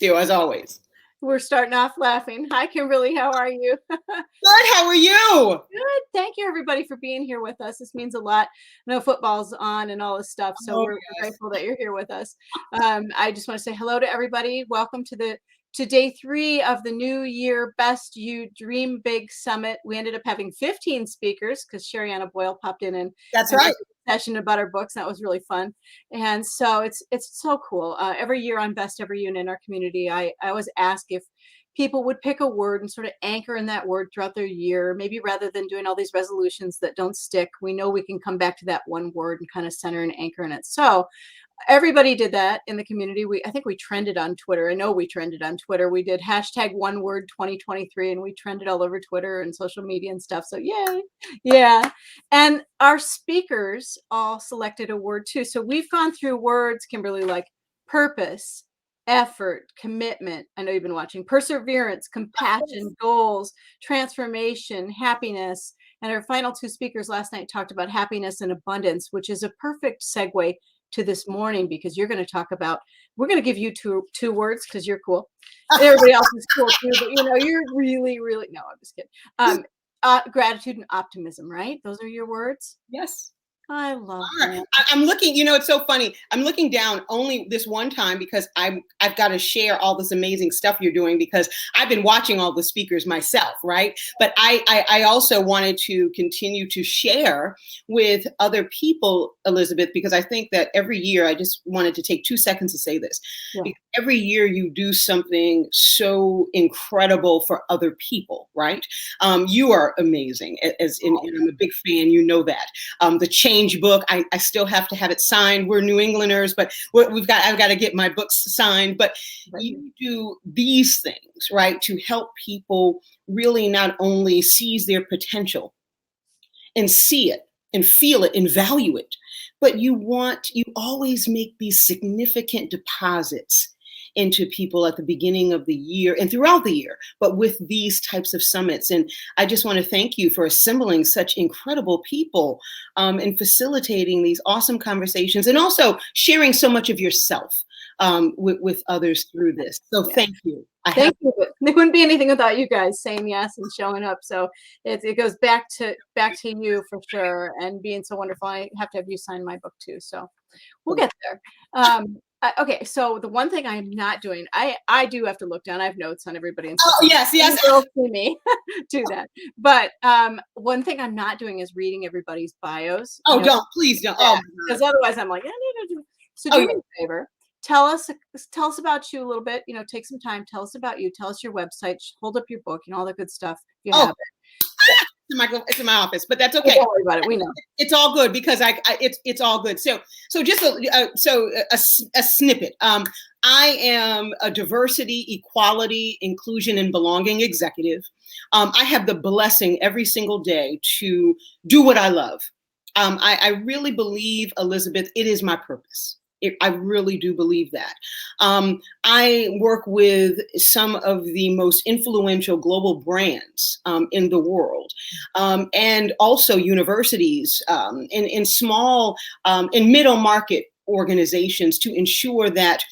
You, as always. We're starting off laughing. Hi, Kimberly. How are you? Good. How are you? Good. Thank you, everybody, for being here with us. This means a lot. I know football's on and all this stuff, so we're grateful that you're here with us. I just want to say hello to everybody. Welcome to day 3 of the New Year Best You Dream Big Summit. We ended up having 15 speakers because Sherriana Boyle popped in and That's right. Session about our books. That was really fun. And so it's so cool. Every year on Best Ever Unit in our community, I always ask if people would pick a word and sort of anchor in that word throughout their year, maybe rather than doing all these resolutions that don't stick. We know we can come back to that one word and kind of center and anchor in it. So everybody did that in the community. I think we trended on Twitter. I know we trended on Twitter. We did hashtag one word 2023 and we trended all over Twitter and social media and stuff. So yay. Yeah. And our speakers all selected a word too. So we've gone through words, Kimberly, like purpose, effort, commitment. I know you've been watching. Perseverance, compassion, goals, transformation, happiness. And our final 2 speakers last night talked about happiness and abundance, which is a perfect segue to this morning, because you're going to talk about, we're going to give you two words because you're cool. Everybody else is cool too, but you're really, no, I'm just kidding. Gratitude and optimism, right? Those are your words? Yes. I love that. I'm looking, it's so funny. I'm looking down only this one time because I've got to share all this amazing stuff you're doing, because I've been watching all the speakers myself, right? But I also wanted to continue to share with other people, Elizabeth, because I think that every year, I just wanted to take 2 seconds to say this. Yeah. Every year you do something so incredible for other people, right? You are amazing, and I'm a big fan, you know that. The Change book, I still have to have it signed. We're New Englanders, but I've got to get my books signed. But you do these things, right, to help people really not only seize their potential and see it and feel it and value it, but you always make these significant deposits into people at the beginning of the year and throughout the year, but with these types of summits. And I just want to thank you for assembling such incredible people and facilitating these awesome conversations, and also sharing so much of yourself with others through this. So thank you. Thank you. There wouldn't be anything without you guys saying yes and showing up. So it goes back to you for sure, and being so wonderful. I have to have you sign my book too. So we'll get there. Okay, so the one thing I'm not doing, I do have to look down. I have notes on everybody. And stuff. Oh, yes. You'll see me do that. But one thing I'm not doing is reading everybody's bios. Oh, please don't. Oh, because otherwise I'm like, so do me a favor. Tell us about you a little bit. Take some time. Tell us about you. Tell us your website. Hold up your book and all that good stuff. You have it. It's in my office, but that's okay. Don't worry about it. We know it's all good, because it's all good. So just a snippet. I am a diversity, equality, inclusion, and belonging executive. I have the blessing every single day to do what I love. I really believe, Elizabeth, it is my purpose. I really do believe that. I work with some of the most influential global brands in the world, and also universities, in small, in middle market organizations, to ensure that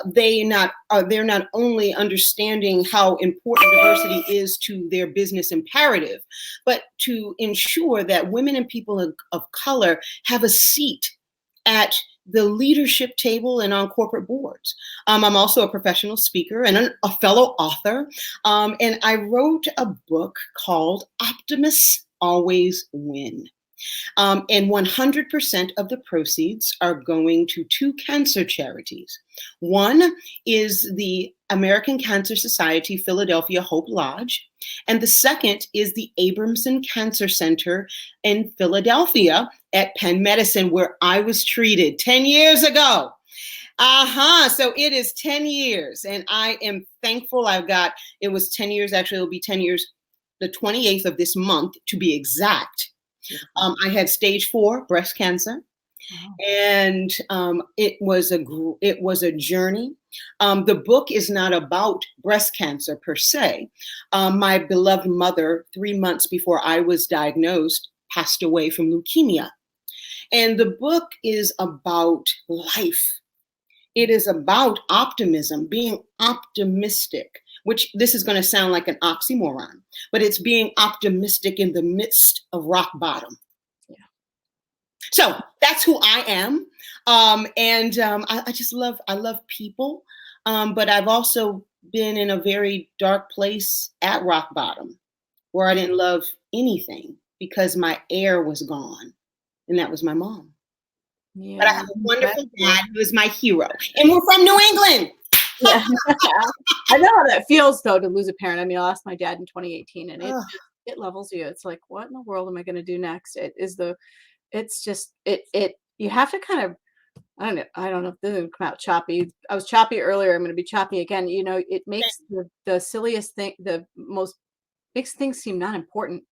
they're not only understanding how important diversity is to their business imperative, but to ensure that women and people of color have a seat at the leadership table and on corporate boards. I'm also a professional speaker and a fellow author. And I wrote a book called Optimists Always Win. And 100% of the proceeds are going to 2 cancer charities. One is the American Cancer Society Philadelphia Hope Lodge, and the second is the Abramson Cancer Center in Philadelphia at Penn Medicine, where I was treated 10 years ago. So it is 10 years, and I am thankful. It was 10 years, actually it'll be 10 years, the 28th of this month to be exact. I had stage 4 breast cancer. And it was a journey. The book is not about breast cancer per se. My beloved mother, 3 months before I was diagnosed, passed away from leukemia. And the book is about life. It is about optimism, being optimistic, which this is going to sound like an oxymoron, but it's being optimistic in the midst of rock bottom. Yeah. So that's who I am. I just love people. But I've also been in a very dark place at rock bottom where I didn't love anything because my air was gone. And that was my mom. Yeah. But I have a wonderful dad who is my hero. And we're from New England. Yeah. I know how that feels, though, to lose a parent. I mean, I lost my dad in 2018, and it levels you. It's like, what in the world am I going to do next? You have to kind of, I don't know if this is going to come out choppy. I was choppy earlier. I'm going to be choppy again. You know, it makes the silliest thing, makes things seem not important.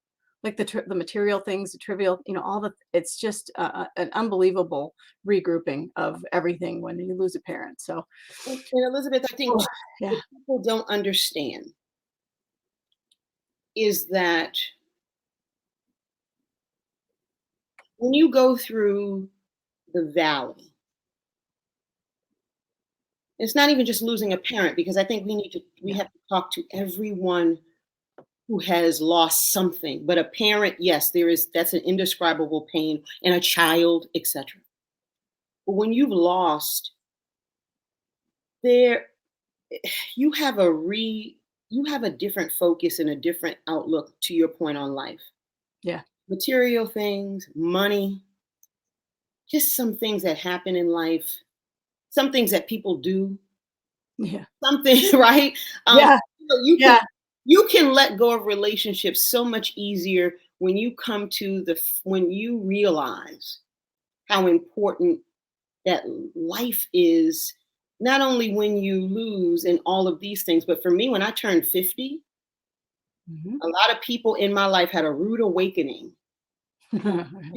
Like the material things, the trivial, it's just an unbelievable regrouping of everything when you lose a parent. So, and Elizabeth, I think what people don't understand is that when you go through the valley, it's not even just losing a parent, because I think we have to talk to everyone who has lost something. But a parent, yes, that's an indescribable pain, and a child, etc. But when you've lost, you have a different focus and a different outlook, to your point, on life. Yeah. Material things, money, just some things that happen in life, some things that people do. Yeah. Something, right? You can let go of relationships so much easier when you when you realize how important that life is, not only when you lose and all of these things, but for me, when I turned 50, a lot of people in my life had a rude awakening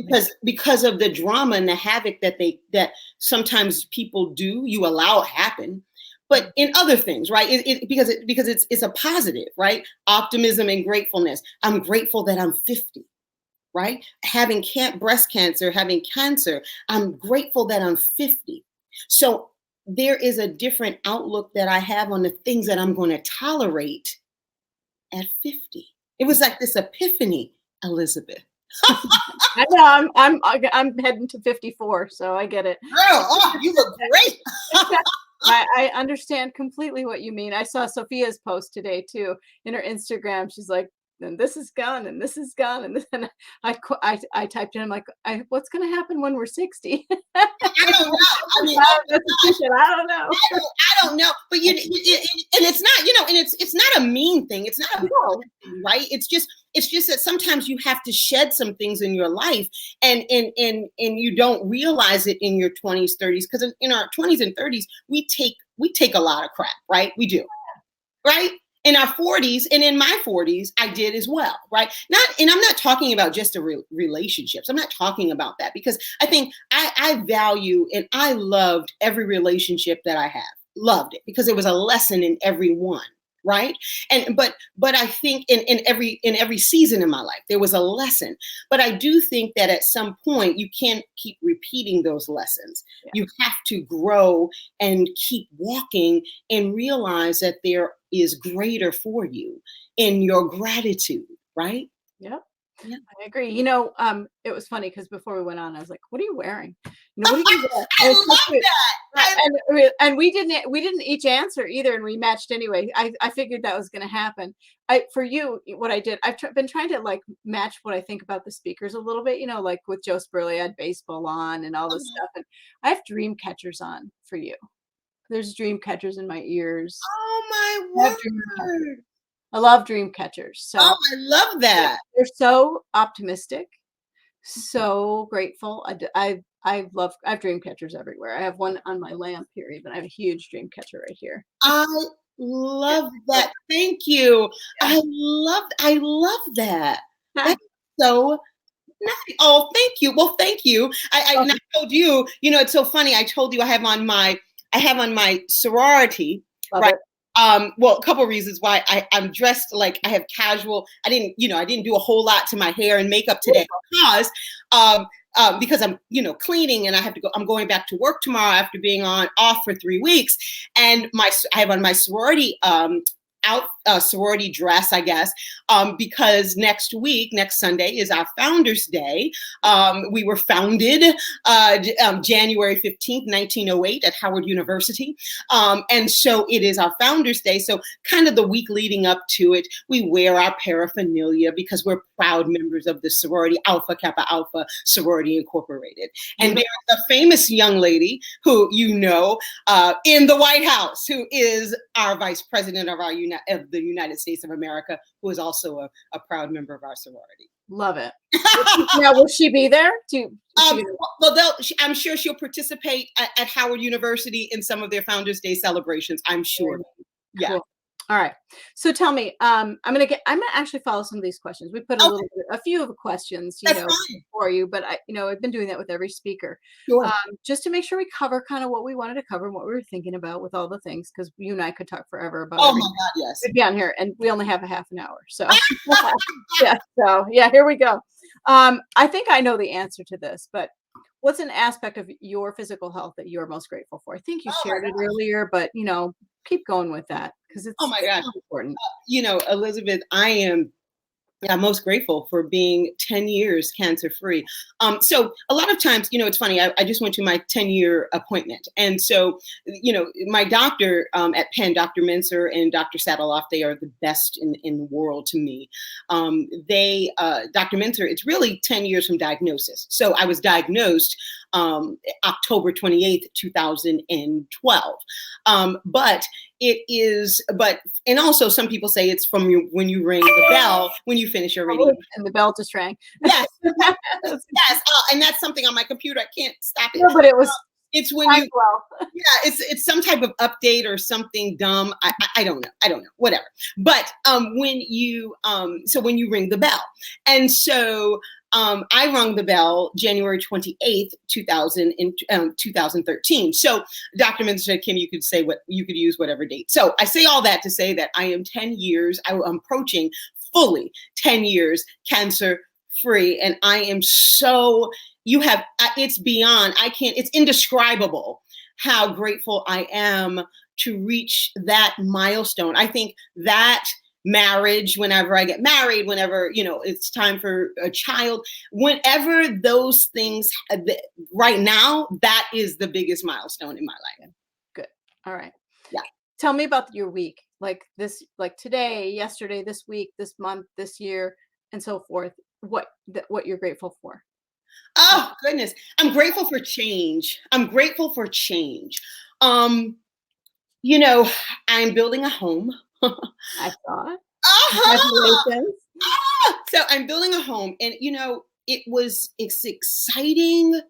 because of the drama and the havoc that sometimes people do, you allow it happen. But in other things, right? Because it's a positive, right? Optimism and gratefulness. I'm grateful that I'm 50, right? Having breast cancer, having cancer, I'm grateful that I'm 50. So there is a different outlook that I have on the things that I'm going to tolerate at 50. It was like this epiphany, Elizabeth. I know I'm heading to 54, so I get it. Girl, you look great. I understand completely what you mean. I saw Sophia's post today too in her Instagram. She's like, and this is gone, and this is gone, and I typed in, I'm like, what's going to happen when we're 60? I don't know. I mean, I don't know. I don't know. But and it's not, and it's not a mean thing. It's not a bad thing, right? It's just that sometimes you have to shed some things in your life, and you don't realize it in your 20s, 30s, because in our 20s and 30s we take a lot of crap, right? We do, right? In our 40s and in my 40s, I did as well, right? And I'm not talking about just the relationships. I'm not talking about that, because I think I value and I loved every relationship that I have. Loved it because there was a lesson in every one, right? But I think in every season in my life there was a lesson. But I do think that at some point you can't keep repeating those lessons. Yeah. You have to grow and keep walking and realize that there is greater for you in your gratitude, right? Yeah. Yeah, I agree. It was funny because before we went on, I was like, "What are you wearing? What are you wearing?" I love that. And we didn't each answer either, and we matched anyway. I figured that was going to happen. For you, what I did, I've been trying to like match what I think about the speakers a little bit. Like with Joe Spurley, I had baseball on and all this stuff, and I have dream catchers on for you. There's dream catchers in my ears. Oh my word! I love dream catchers. So I love that. They're so optimistic, so grateful. I have dream catchers everywhere. I have one on my lamp here, even. I have a huge dream catcher right here. I love that. Thank you. Yeah. I love that. That's so nice. Oh, thank you. Well, thank you. I told you, it's so funny. I told you I have on my sorority, love right? It. Well, a couple of reasons why I'm dressed like I have casual. I didn't do a whole lot to my hair and makeup today because, because I'm, cleaning and I have to go. I'm going back to work tomorrow after being off for 3 weeks, and I have on my sorority sorority dress, I guess, because next Sunday is our Founders Day. We were founded January 15th, 1908 at Howard University. And so it is our Founders Day. So kind of the week leading up to it, we wear our paraphernalia because we're proud members of the sorority, Alpha Kappa Alpha Sorority Incorporated. And there's a famous young lady who in the White House, who is our vice president of of the United States of America, who is also a proud member of our sorority. Love it. Now, will she be there? I'm sure she'll participate at Howard University in some of their Founders Day celebrations. I'm sure. Yeah. Cool. All right. So tell me, I'm gonna actually follow some of these questions. We put a few of the questions, for you, but I've been doing that with every speaker, sure. Just to make sure we cover kind of what we wanted to cover and what we were thinking about with all the things, because you and I could talk forever about. Oh my God, yes. We'd be on here, and we only have a half an hour, so yeah. So yeah, here we go. I think I know the answer to this, but what's an aspect of your physical health that you're most grateful for? I think you shared it earlier, but keep going with that because it's important. Elizabeth, I am most grateful for being 10 years cancer-free. So a lot of times, it's funny, I just went to my 10-year appointment. And so, my doctor at Penn, Dr. Menser and Dr. Satiloff, they are the best in the world to me. Dr. Menser, it's really 10 years from diagnosis. So I was diagnosed October 28th, 2012. And also some people say it's from when you ring the bell, when you finish your reading. And the bell just rang. Yes. Yes. And that's something on my computer. I can't stop it. No, but it was. It's when it's some type of update or something dumb. I don't know. Whatever. But when you ring the bell, and so I rung the bell January 28th, 2013. So Dr. Menser said, Kim, you could use whatever date. So I say all that to say that I am 10 years. I'm approaching fully 10 years cancer free, and I am so. It's beyond, it's indescribable how grateful I am to reach that milestone. I think that marriage, whenever I get married, whenever, it's time for a child, whenever those things, right now, that is the biggest milestone in my life. Good. All right. Yeah. Tell me about your week, like today, yesterday, this week, this month, this year, and so forth. What you're grateful for. Oh, goodness. I'm grateful for change. I'm building a home. I saw it. Congratulations. So I'm building a home, and it's exciting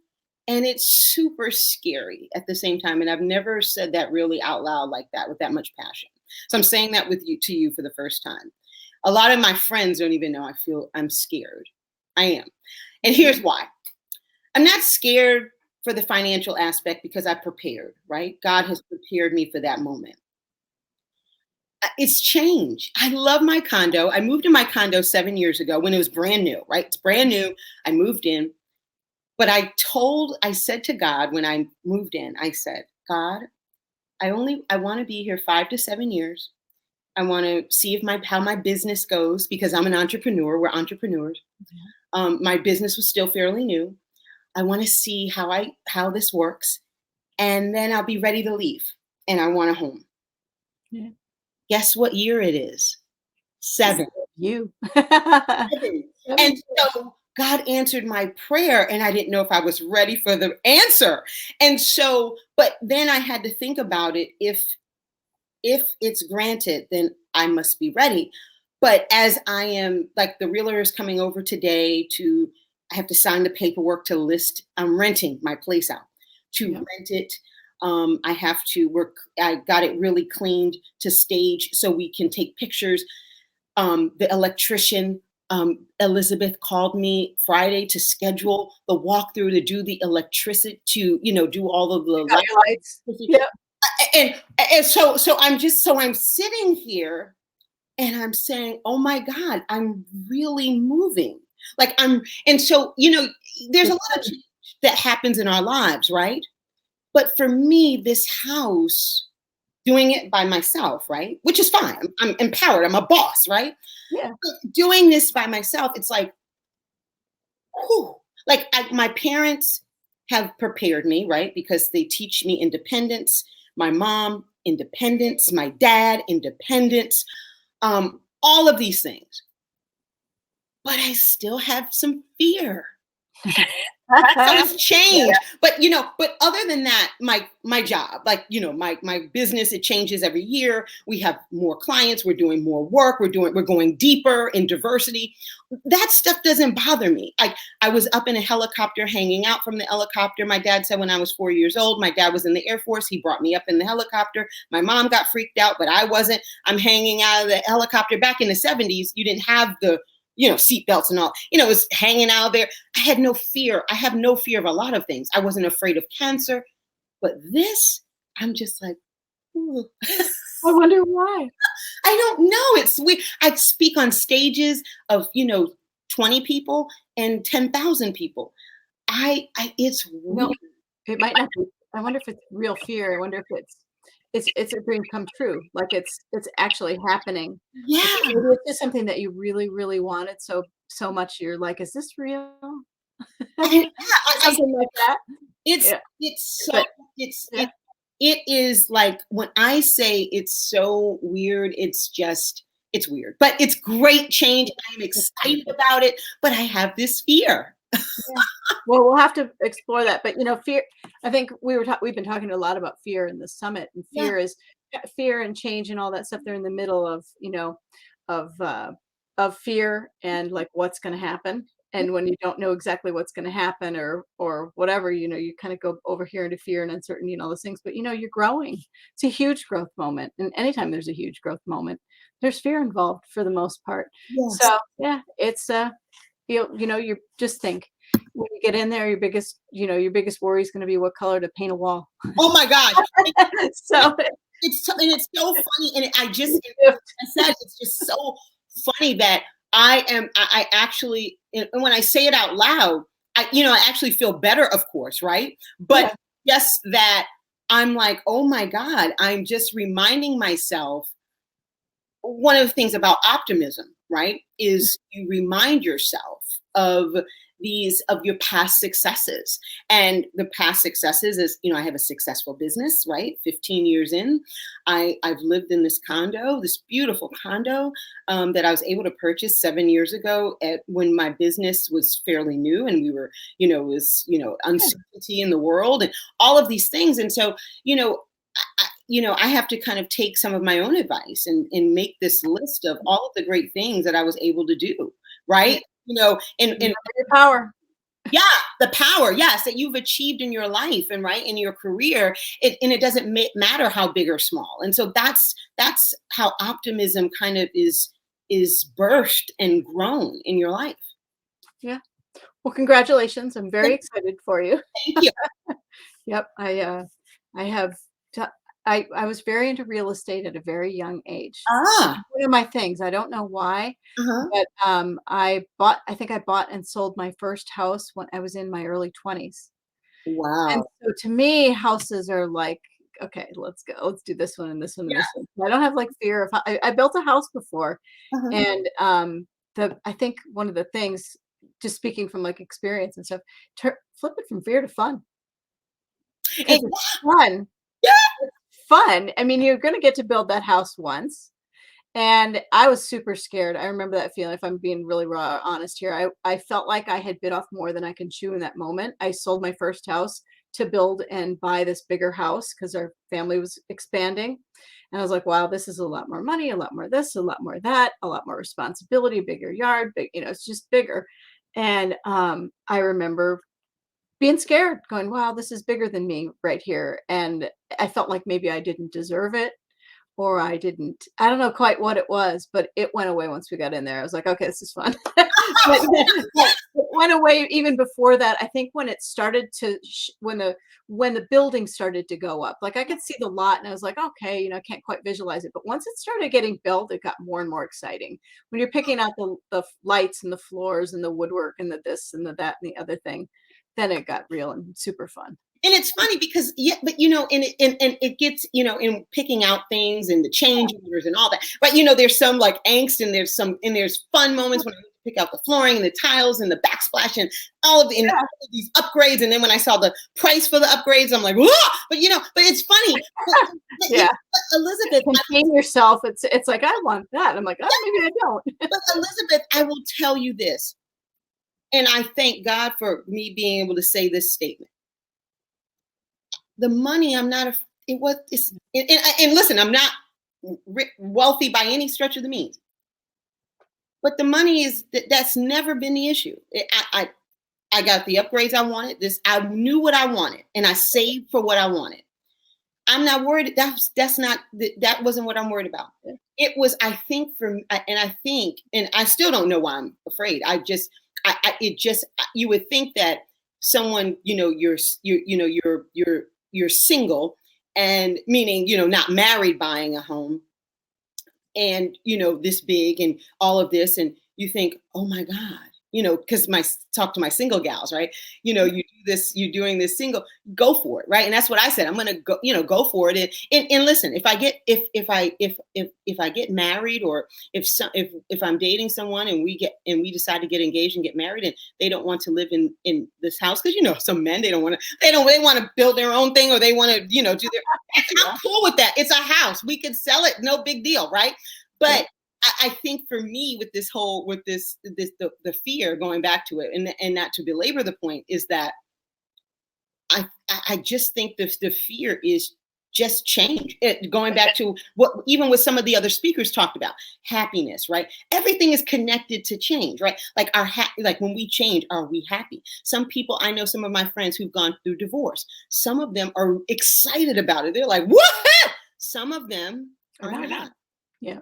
and it's super scary at the same time. And I've never said that really out loud like that with that much passion. So I'm saying that to you for the first time. A lot of my friends don't even know I'm scared. I am. And here's why. I'm not scared for the financial aspect because I prepared, right? God has prepared me for that moment. It's change. I love my condo. I moved in my condo 7 years ago when it was brand new, right? It's brand new. I moved in. But I said to God when I moved in, I said, God, I want to be here 5 to 7 years. I want to see how my business goes because I'm an entrepreneur. We're entrepreneurs. Mm-hmm. My business was still fairly new. I want to see how this works, and then I'll be ready to leave. And I want a home. Yeah. Guess what year it is? 7. You. 7. And so God answered my prayer, and I didn't know if I was ready for the answer. And so, but then I had to think about it. If it's granted, then I must be ready. But as I am, like the realtor is coming over today I have to sign the paperwork to list. I'm renting my place out to rent it. I have to work. I got it really cleaned to stage so we can take pictures. The electrician, Elizabeth, called me Friday to schedule the walkthrough to do the electricity, to do all of the lights. Yeah. And I'm sitting here and I'm saying, oh my God, I'm really moving. Like and so, there's a lot of change that happens in our lives, right? But for me, this house, doing it by myself, right? Which is fine. I'm empowered. I'm a boss, right? Yeah. But doing this by myself, it's like, whew, like my parents have prepared me, right? Because they teach me independence. My mom, independence. My dad, independence. All of these things. But I still have some fear. So it's changed. But other than that, my job, like, my business, it changes every year. We have more clients, we're doing more work, we're going deeper in diversity. That stuff doesn't bother me. Like, I was up in a helicopter hanging out from the helicopter. My dad said when I was 4 years old, my dad was in the Air Force. He brought me up in the helicopter. My mom got freaked out, but I wasn't. I'm hanging out of the helicopter. Back in the 70s, you didn't have the seat belts and all, it was hanging out there. I had no fear. I have no fear of a lot of things. I wasn't afraid of cancer, but this, I'm just like, ooh. I wonder why. I don't know. It's weird. I speak on stages of, 20 people and 10,000 people. It's weird. It might not be. I wonder if it's real fear. I wonder if it's a dream come true. Like it's actually happening. Yeah. Maybe it's just something that you really, really wanted so much. You're like, is this real? Something like that. It is like, when I say it's so weird, it's weird, but it's great change. I'm excited about it, but I have this fear. Yeah. Well, we'll have to explore that. But fear. I think we've been talking a lot about fear in the summit, and fear and change and all that stuff. They're in the middle of of fear and like what's going to happen. And when you don't know exactly what's going to happen or whatever, you kind of go over here into fear and uncertainty and all those things. But you're growing. It's a huge growth moment, and anytime there's a huge growth moment, there's fear involved for the most part. Yes. So yeah, it's you just think when you get in there, your biggest worry is going to be what color to paint a wall. Oh my gosh. So it's so funny. And I said, it's just so funny that I actually, and when I say it out loud, I actually feel better, of course. Right. But just that I'm like, oh my God, I'm just reminding myself. One of the things about optimism, right, is you remind yourself of your past successes. And the past successes is, I have a successful business, right? 15 years in, I've lived in this beautiful condo that I was able to purchase 7 years ago when my business was fairly new, and we were, uncertainty in the world and all of these things. And so, I have to kind of take some of my own advice and make this list of all of the great things that I was able to do, right? And your power. Yeah, the power, yes, that you've achieved in your life and in your career. And it doesn't matter how big or small. And so that's how optimism kind of is birthed and grown in your life. Yeah. Well, congratulations. I'm very excited for you. Thank you. Yep. I was very into real estate at a very young age. Ah. One of my things, I don't know why, but I think I bought and sold my first house when I was in my early 20s. Wow. And so to me, houses are like, okay, let's go. Let's do this one and this one and this one. I don't have like fear of. I built a house before, and I think one of the things, just speaking from like experience and stuff, flip it from fear to fun. Because it's fun. Yeah. Fun. I mean, you're going to get to build that house once. And I was super scared. I remember that feeling, if I'm being really raw, honest here. I felt like I had bit off more than I can chew in that moment. I sold my first house to build and buy this bigger house because our family was expanding. And I was like, wow, this is a lot more money, a lot more this, a lot more that, a lot more responsibility, bigger yard, it's just bigger. And I remember being scared, going, wow, this is bigger than me right here. And I felt like maybe I didn't deserve it, or I don't know quite what it was, but it went away once we got in there. I was like, okay, this is fun. but went away even before that. I think when it started to, when the building started to go up, like I could see the lot and I was like, okay, I can't quite visualize it. But once it started getting built, it got more and more exciting. When you're picking out the lights and the floors and the woodwork and the this and the that and the other thing, then it got real and super fun. And it's funny because, but and it gets, in picking out things and the change orders and all that. But there's some like angst, and there's fun moments when I pick out the flooring and the tiles and the backsplash and all of these upgrades. And then when I saw the price for the upgrades, I'm like, whoa! But but it's funny. But Elizabeth, contain yourself. It's like, I want that. I'm like, oh, maybe I don't. But Elizabeth, I will tell you this, and I thank God for me being able to say this statement. The money, I'm not, and listen, I'm not wealthy by any stretch of the means. But the money that's never been the issue. I got the upgrades I wanted. I knew what I wanted, and I saved for what I wanted. I'm not worried. That wasn't what I'm worried about. It was, I think, and I still don't know why I'm afraid. You would think that someone, you're single, and meaning, not married, buying a home, and, this big and all of this. And you think, oh my God, because talk to my single gals, right? You do this, you're doing this single, go for it. Right. And that's what I said. I'm going to go, go for it. And listen, if I get married, or if I'm dating someone and we decide to get engaged and get married, and they don't want to live in this house, because, some men, they want to build their own thing, or they want to, do their, I'm cool with that. It's a house. We could sell it. No big deal. Right. But I think for me, with the fear, going back to it, and not to belabor the point, is that I just think the fear is just change. Going back to what even with some of the other speakers talked about, happiness, right? Everything is connected to change, right? Like like when we change, are we happy? Some people, I know some of my friends who've gone through divorce. Some of them are excited about it. They're like, what? Some of them are not. Yeah.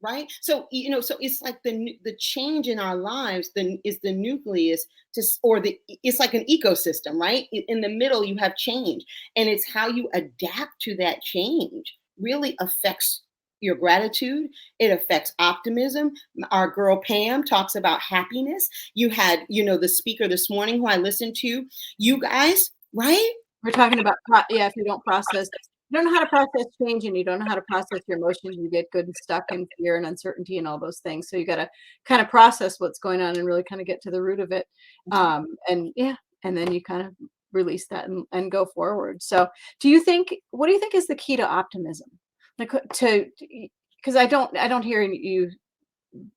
Right. So, so it's like the change in our lives is the nucleus it's like an ecosystem, right? In the middle, you have change, and it's how you adapt to that change really affects your gratitude. It affects optimism. Our girl Pam talks about happiness. You had, the speaker this morning who I listened to, you guys, right? We're talking about, if you don't process, you don't know how to process change, and you don't know how to process your emotions, you get good and stuck in fear and uncertainty and all those things. So you got to kind of process what's going on and really kind of get to the root of it. And then you kind of release that and go forward. So what do you think is the key to optimism? Like because I don't hear you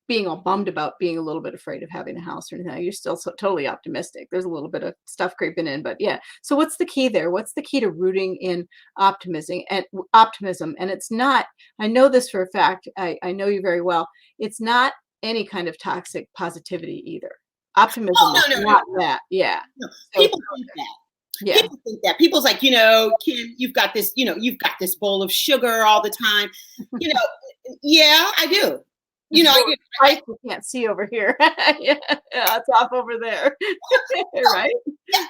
being all bummed about being a little bit afraid of having a house or anything. You're still totally optimistic. There's a little bit of stuff creeping in, but yeah. So what's the key there? What's the key to rooting in optimism? And it's not, I know this for a fact. I know you very well. It's not any kind of toxic positivity either. Optimism is not that. Yeah. No, people think that. Yeah. People think that. People's like, Kim, you've got this bowl of sugar all the time. Yeah, I do. I can't see over here. Yeah, it's off over there. Right? Yeah,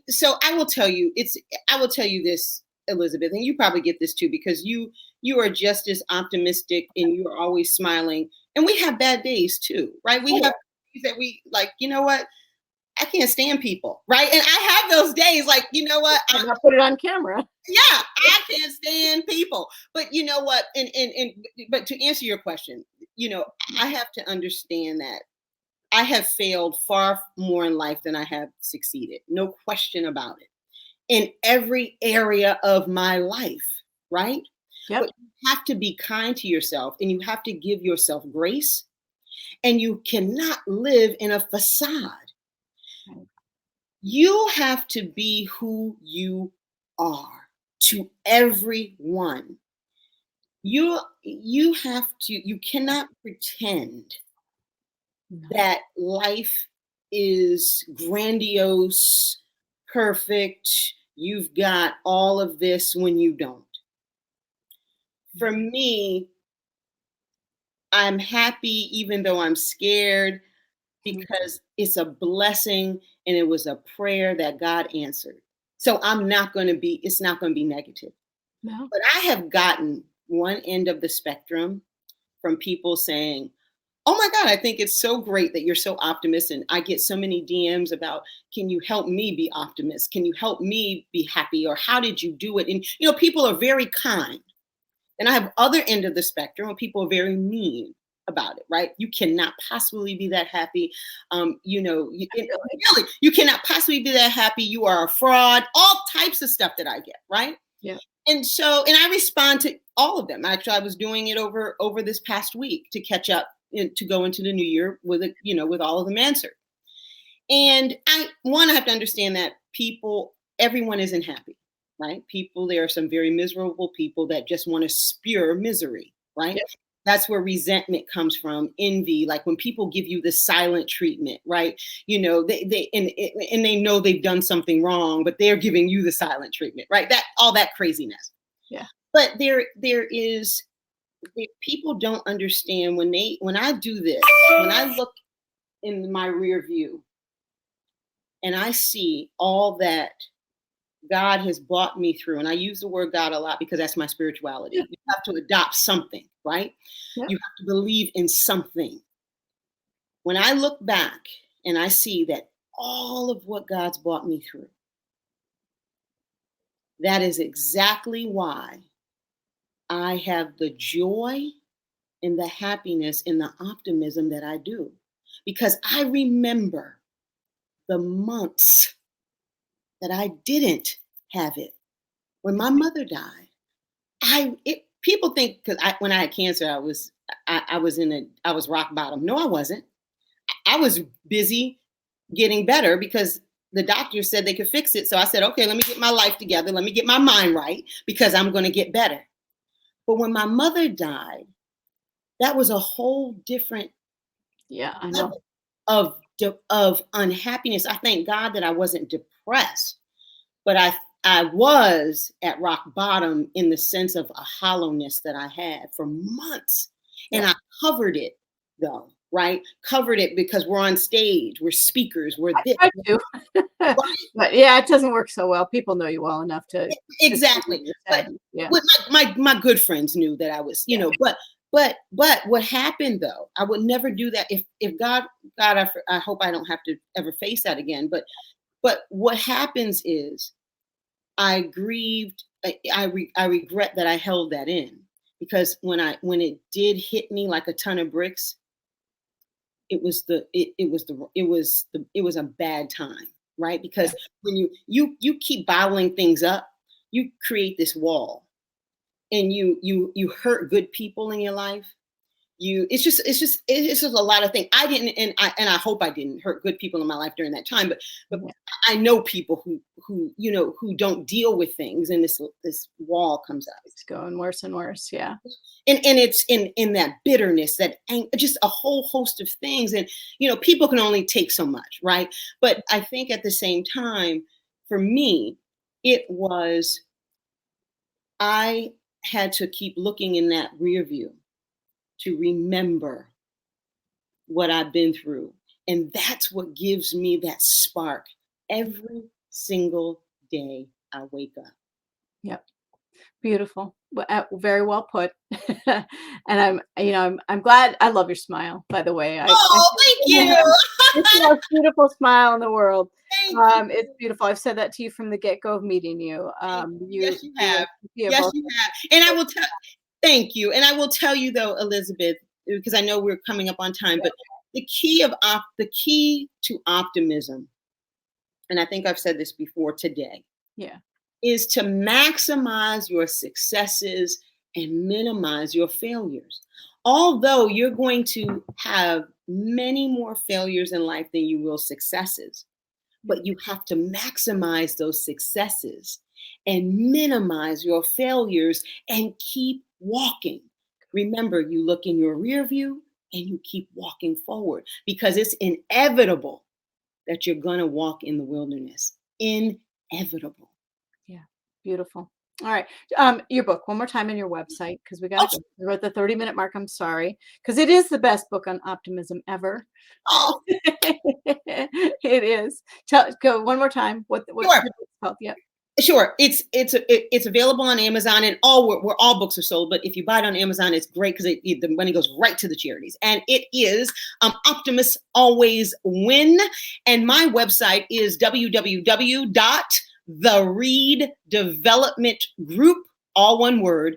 so I will tell you this, Elizabeth, and you probably get this too, because you are just as optimistic and you're always smiling. And we have bad days too, right? We have days that we like, what? I can't stand people, right? And I have those days, like, what? I'm not put it on camera. Yeah, I can't stand people. But you know what? But to answer your question, I have to understand that I have failed far more in life than I have succeeded. No question about it. In every area of my life, right? Yep. But you have to be kind to yourself, and you have to give yourself grace, and you cannot live in a facade. You have to be who you are to everyone. You cannot pretend that life is grandiose, perfect. You've got all of this when you don't. For me, I'm happy even though I'm scared. because it's a blessing and it was a prayer that God answered. So it's not going to be negative. No. But I have gotten one end of the spectrum from people saying, oh my God, I think it's so great that you're so optimistic. And I get so many DMs about, can you help me be optimist? Can you help me be happy? Or how did you do it? And, people are very kind. And I have other end of the spectrum where people are very mean about it, right? You cannot possibly be that happy. Really, you cannot possibly be that happy. You are a fraud, all types of stuff that I get, right? Yeah. And I respond to all of them. Actually, I was doing it over this past week to catch up and to go into the new year with with all of them answered. And I have to understand that everyone isn't happy, right? There are some very miserable people that just want to spew misery, right? Yep. That's where resentment comes from, envy, like when people give you the silent treatment, right? They know they've done something wrong, but they're giving you the silent treatment, right? All that craziness. Yeah. But people don't understand when I do this, when I look in my rear view and I see all that God has brought me through, and I use the word God a lot because that's my spirituality. Yeah. You have to adopt something, right? Yeah. You have to believe in something. When I look back and I see that all of what God's brought me through, that is exactly why I have the joy and the happiness and the optimism that I do. Because I remember the months that I didn't have it. When my mother died, people think because when I had cancer, I was rock bottom. No, I wasn't. I was busy getting better because the doctors said they could fix it. So I said, okay, let me get my life together. Let me get my mind right because I'm going to get better. But when my mother died, that was a whole different I know. of unhappiness. I thank God that I wasn't depressed, but I was at rock bottom in the sense of a hollowness that I had for months. And I covered it though, right? Covered it because we're on stage, we're speakers, we're this. I do. But yeah, it doesn't work so well. People know you well enough to exactly. But my good friends knew that I was, but what happened though, I would never do that if God, I hope I don't have to ever face that again. But what happens is I grieved. I regret that I held that in because when it did hit me like a ton of bricks, it was a bad time, right? Because when you keep bottling things up, you create this wall, and you hurt good people in your life. It's just a lot of things. I didn't, and I hope I didn't hurt good people in my life during that time. But I know people who don't deal with things, and this wall comes up. It's going worse and worse. Yeah. And it's in that bitterness, that just a whole host of things. And people can only take so much, right? But I think at the same time, for me, it was I had to keep looking in that rear view to remember what I've been through. And that's what gives me that spark every single day I wake up. Yep. Beautiful. Very well put. And I'm glad. I love your smile, by the way. Thank you. It's the most beautiful smile in the world. Thank you. It's beautiful. I've said that to you from the get-go of meeting you. Yes, you have. Yes, you have. And I will tell. Thank you. And I will tell you though, Elizabeth, because I know we're coming up on time, but the key to optimism, and I think I've said this before today, is to maximize your successes and minimize your failures. Although you're going to have many more failures in life than you will successes, but you have to maximize those successes and minimize your failures and keep walking. Remember, you look in your rear view and you keep walking forward because it's inevitable that you're going to walk in the wilderness. Inevitable. Yeah. Beautiful. All right. Your book one more time and your website, because we got Oh, to go. We're at the 30-minute mark. I'm sorry, because it is the best book on optimism ever. oh, It is. Go one more time. What sure. the book's called? Yep. Sure, it's available on Amazon, and all where all books are sold. But if you buy it on Amazon, it's great because the money goes right to the charities. And it is Optimists Always Win, and my website is www.thereeddevelopmentgroup, all one word,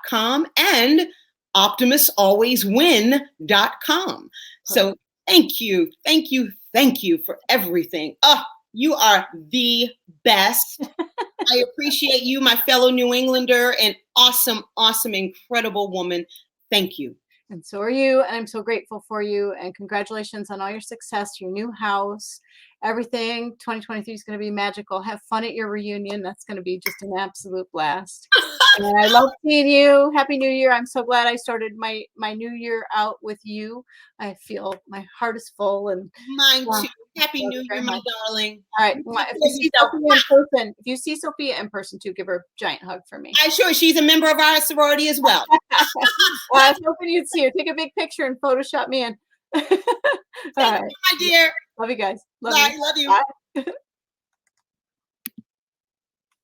.com, and optimistalwayswin.com. So thank you, thank you, thank you for everything. You are the best. I appreciate you, my fellow New Englander, and awesome, awesome, incredible woman. Thank you. And so are you. And I'm so grateful for you. And congratulations on all your success, your new house, everything. 2023 is going to be magical. Have fun at your reunion. That's going to be just an absolute blast. And I love seeing you. Happy New Year. I'm so glad I started my new year out with you. I feel my heart is full, and Mine too. Happy thank New you Year, very my much. darling. All right. If you see Sophia in person too, give her a giant hug for me. I'm sure she's a member of our sorority as well. I was hoping you'd see her. Take a big picture and Photoshop me in. All right. My dear. Love you guys. Bye. Love you. Bye.